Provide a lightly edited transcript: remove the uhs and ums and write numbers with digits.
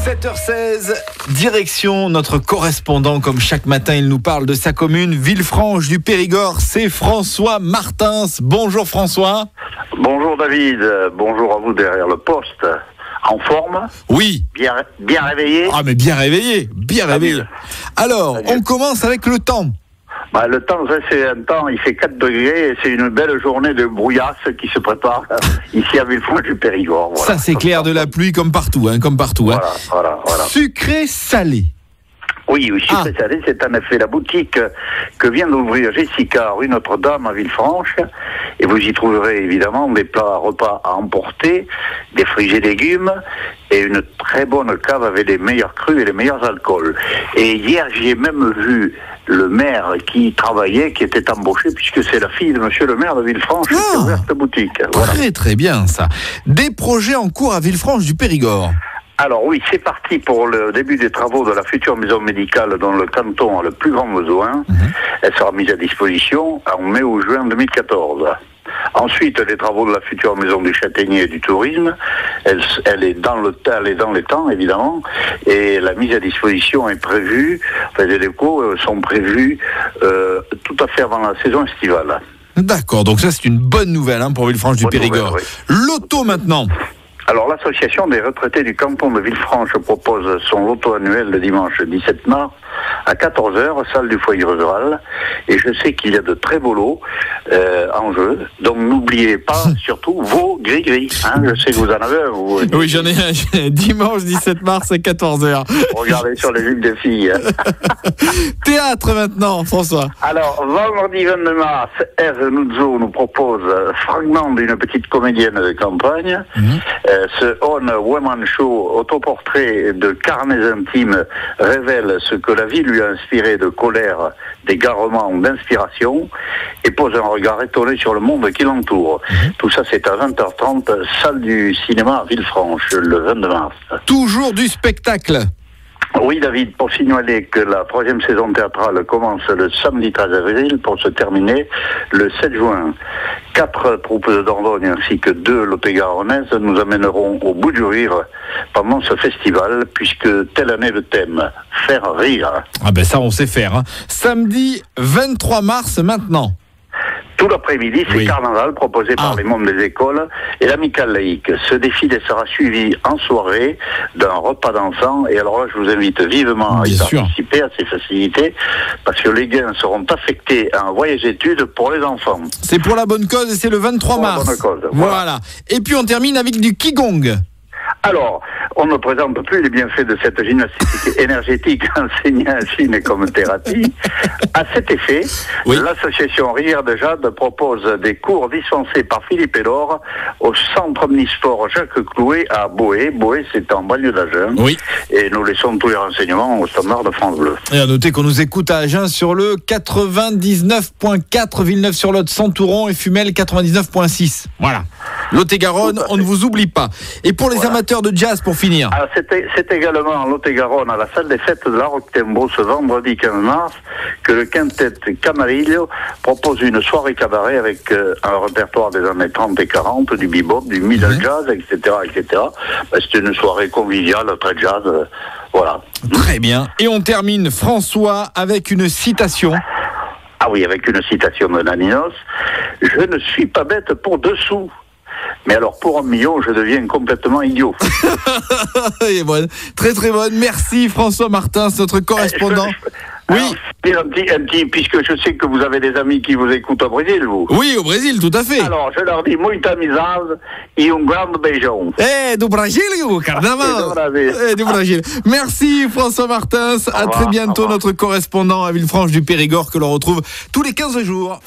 7h16, direction notre correspondant. Comme chaque matin, il nous parle de sa commune, Villefranche du Périgord. C'est François Martins. Bonjour François. Bonjour David, bonjour à vous derrière le poste. En forme? Oui. Bien réveillé? Ah mais bien réveillé. Alors, on commence avec le temps. Le temps, c'est un temps, il fait 4 degrés et c'est une belle journée de brouillasse qui se prépare ici à Villefranche du Périgord. Voilà. Ça c'est clair, de la pluie comme partout. Voilà. Sucré salé. Oui, sucré salé, c'est en effet la boutique que vient d'ouvrir Jessica, rue Notre-Dame à Villefranche. Et vous y trouverez évidemment des plats repas à emporter, des fruits et légumes, et une très bonne cave avec les meilleurs crus et les meilleurs alcools. Et hier, j'ai même vu le maire qui travaillait, qui était embauché, puisque c'est la fille de monsieur le maire de Villefranche qui a ouvert cette boutique. Voilà. Très bien ça. Des projets en cours à Villefranche du Périgord. Alors oui, c'est parti pour le début des travaux de la future maison médicale dont le canton a le plus grand besoin. Elle sera mise à disposition en mai ou juin 2014. Ensuite, les travaux de la future maison du Châtaignier et du tourisme, elle est dans les temps, évidemment, et la mise à disposition est prévue, les locaux sont prévus tout à fait avant la saison estivale. D'accord, donc ça c'est une bonne nouvelle pour Villefranche du Périgord. Nouvelle, oui. Loto maintenant. Alors, l'association des retraités du canton de Villefranche propose son loto annuel le dimanche 17 mars à 14h, salle du foyer rural. Et je sais qu'il y a de très beaux lots en jeu. Donc, n'oubliez pas, surtout, vos gris-gris. Je sais que vous en avez un. Vous. Oui, j'en ai un. Dimanche 17 mars à 14h. Regardez sur les jupes des filles. Théâtre maintenant, François. Alors, vendredi 22 mars, Eve Nuzzo nous propose fragment d'une petite comédienne de campagne. Ce On Woman Show, autoportrait de carnets intimes, révèle ce que la vie lui a inspiré de colère, d'égarement, d'inspiration, et pose un regard étonné sur le monde qui l'entoure. Tout ça, c'est à 20h30, salle du cinéma à Villefranche, le 22 mars. Toujours du spectacle. Oui, David, pour signaler que la 3e saison théâtrale commence le samedi 13 avril pour se terminer le 7 juin. 4 troupes de Dordogne ainsi que 2 Lot-et-Garonnaises nous amèneront au bout du rire pendant ce festival, puisque telle année le thème, faire rire. Ah ben ça on sait faire. Samedi 23 mars maintenant. Tout l'après-midi, c'est Carnaval proposé par les membres des écoles et l'amicale laïque. Ce défilé sera suivi en soirée d'un repas d'enfants. Et alors là, je vous invite vivement à y participer à ces festivités, parce que les gains seront affectés à un voyage études pour les enfants. C'est pour la bonne cause et c'est le 23 mars. Pour la bonne cause, voilà. Et puis on termine avec du Qigong. Alors, on ne présente plus les bienfaits de cette gymnastique énergétique enseignée en Chine comme thérapie. À cet effet, l'association Rivière de Jade propose des cours dispensés par Philippe Elor au centre omnisport Jacques Clouet à Boé. Boé, c'est en banlieue d'Agen. Oui. Et nous laissons tous les renseignements au standard de France Bleu. Et à noter qu'on nous écoute à Agen sur le 99.4, Villeneuve-sur-Lot, Centouron et Fumel 99.6. Voilà. Lot-et-Garonne, on ne vous oublie pas. Et pour les amateurs de jazz, pour finir. Alors, c'est également en Lot-et-Garonne, à la salle des fêtes de la Roque-Tembo, ce vendredi 15 mars, que le quintet Camarillo propose une soirée cabaret avec un répertoire des années 30 et 40, du bebop, du middle jazz, etc. C'est une soirée conviviale, très jazz, voilà. Très bien. Et on termine, François, avec une citation. Ah oui, avec une citation de Naninos. « Je ne suis pas bête pour 2 sous. Mais alors, pour 1 million, je deviens complètement idiot. » Elle est bonne. Très très bonne. Merci François Martins, notre correspondant. Alors, un petit, puisque je sais que vous avez des amis qui vous écoutent au Brésil, vous. Oui, au Brésil, tout à fait. Alors, je leur dis muita amizade et un grand beijão. Du Brésil, carnaval. Du Brésil. Merci François Martins. À très bientôt, notre correspondant à Villefranche du Périgord, que l'on retrouve tous les 15 jours.